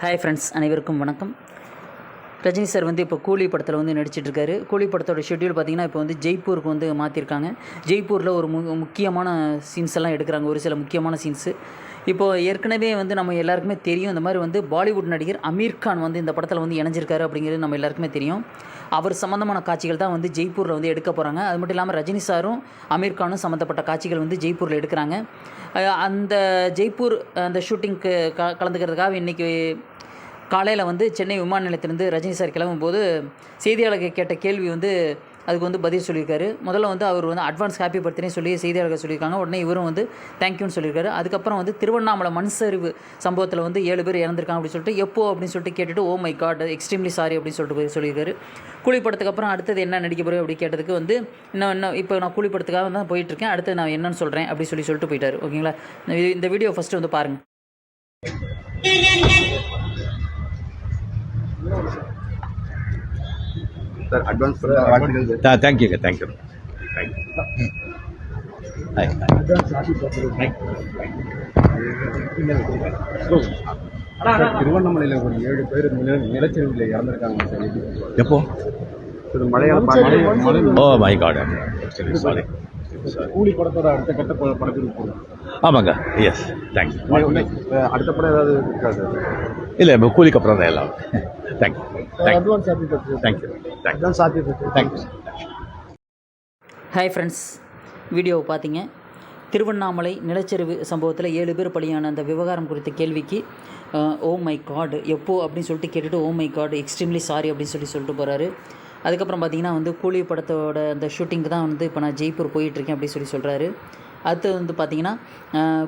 Hi friends, அனைவருக்கும் வணக்கம். Rajini sir வந்து இப்போ கூலி படத்தில் வந்து நடிச்சிட்ருக்காரு. கூலி படத்தோட ஷெட்யூல் பார்த்திங்கன்னா இப்போ வந்து ஜெய்ப்பூருக்கு வந்து மாற்றிருக்காங்க. ஜெய்ப்பூரில் ஒரு முக்கியமான சீன்ஸ் எல்லாம் எடுக்கிறாங்க, ஒரு சில முக்கியமான சீன்ஸு. இப்போது ஏற்கனவே வந்து நம்ம எல்லாருக்குமே தெரியும், இந்த மாதிரி வந்து பாலிவுட் நடிகர் அமீர் கான் வந்து இந்த படத்தில் வந்து இணைஞ்சிருக்காரு அப்படிங்கிறது நம்ம எல்லாருக்குமே தெரியும். அவர் சம்மந்தமான காட்சிகள் தான் வந்து ஜெய்ப்பூரில் வந்து எடுக்க போகிறாங்க. அது மட்டும் இல்லாமல் ரஜினி சாரும் அமீர் கானும் சம்மந்தப்பட்ட காட்சிகள் வந்து ஜெய்ப்பூரில் எடுக்கிறாங்க. அந்த ஜெய்ப்பூர் அந்த ஷூட்டிங்க்கு கலந்துக்கிறதுக்காக இன்றைக்கி காலையில் வந்து சென்னை விமான நிலையத்திலேருந்து ரஜினி சார் கிளம்பும்போது செய்தியாளர்கள் கேட்ட கேள்வி வந்து அதுக்கு வந்து பதில் சொல்லியிருக்காரு. முதல்ல வந்து அவர் வந்து அட்வான்ஸ் ஹாப்பி பர்த்டே சொல்லி செய்தியாளர்கள் சொல்லியிருக்காங்க. உடனே இவரும் வந்து தேங்க்யூன்னு சொல்லியிருக்காரு. அதுக்கப்புறம் வந்து திருவண்ணாமலை மண் சரிவு சம்பவத்தில் வந்து 7 பேர் இறந்துருக்காங்க அப்படின்னு சொல்லிட்டு எப்போ அப்படின்னு சொல்லிட்டு கேட்டுட்டு oh my god extremely sorry அப்படின்னு சொல்லிட்டு சொல்லியிருக்காரு. கூலி படத்துக்கு அப்புறம் அடுத்தது என்ன நடிக்க போகிறேன் அப்படி கேட்டதுக்கு வந்து இன்னும் இப்போ நான் கூலி படத்துக்காக தான் போயிட்டுருக்கேன், அடுத்து நான் என்னன்னு சொல்கிறேன் அப்படி சொல்லிட்டு போயிட்டார். ஓகேங்களா, இந்த வீடியோ ஃபஸ்ட்டு வந்து பாருங்கள். Sir, advance for the thank you. Hi. திருவண்ணாமலையில் ஒரு 7 பேர் நிலச்சரிவில் இறந்துருக்காங்க சார். எப்போ? Oh my god, sorry. Coolie படத்தோட அடுத்த கட்ட படத்துக்கு போகிறோம். ஆமாங்க, எஸ், தேங்க்யூ. அடுத்த படம் ஏதாவது இருக்கா சார்? இல்லை, இப்போ கூலிக்கு அப்புறம் தான் எல்லாம். தேங்க்யூ. ஹாய் ஃப்ரெண்ட்ஸ், வீடியோவை பார்த்தீங்க. திருவண்ணாமலை நிலச்சரிவு சம்பவத்தில் 7 பேர் பலியான அந்த விவகாரம் குறித்த கேள்விக்கு ஓ மை காட் எப்போ அப்படின்னு சொல்லிட்டு கேட்டுட்டு oh my god extremely sorry அப்படின்னு சொல்லிட்டு போகிறாரு. அதுக்கப்புறம் பார்த்திங்கன்னா வந்து கூலி படத்தோட அந்த ஷூட்டிங்க்கு தான் வந்து இப்போ நான் ஜெய்ப்பூர் போயிட்டுருக்கேன் அப்படின்னு சொல்கிறாரு. அடுத்து வந்து பார்த்திங்கன்னா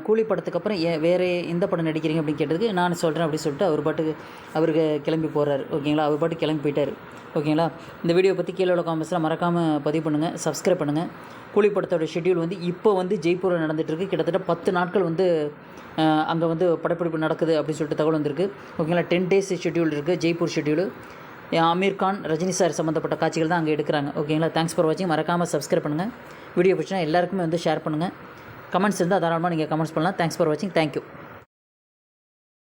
கூலி படத்துக்கு அப்புறம் வேறு எந்த படம் நடிக்கிறீங்க அப்படின்னு கேட்டதுக்கு நான் சொல்கிறேன் அப்படின்னு சொல்லிட்டு அவருக்கு கிளம்பி போகிறாரு. ஓகேங்களா, அவர் பாட்டு கிளம்பி போயிட்டார். ஓகேங்களா, இந்த வீடியோ பற்றி கீழே உள்ள காமெண்ட்ஸில் மறக்காமல் பதிவு பண்ணுங்கள், சப்ஸ்கிரைப் பண்ணுங்கள். கூலி படத்தோட ஷெட்யூல் வந்து இப்போ வந்து ஜெய்ப்பூரில் நடந்துகிட்ருக்கு. கிட்டத்தட்ட 10 நாட்கள் வந்து அங்கே வந்து படப்பிடிப்பு நடக்குது அப்படின்னு சொல்லிட்டு தகவல் வந்திருக்கு. ஓகேங்களா, 10 days ஷெட்யூல் இருக்குது ஜெய்ப்பூர் ஷெட்யூலு. அமீர் கான் ரஜினி சார் சம்மந்தப்பட்ட காட்சிகள் தான் அங்கே எடுக்கிறாங்க. ஓகேங்களா, தேங்க்ஸ் ஃபார் வாட்சிங். மறக்காமல் சப்ஸ்கிரைப் பண்ணுங்கள். வீடியோ பிடிச்சினா எல்லாருக்குமே வந்து ஷேர் பண்ணுங்கள். கமெண்ட்ஸ் இருந்தால் தாராளமாக நீங்கள் கமெண்ட்ஸ் பண்ணலாம். தேங்க்ஸ் ஃபார் வாட்சிங். தேங்க்யூ.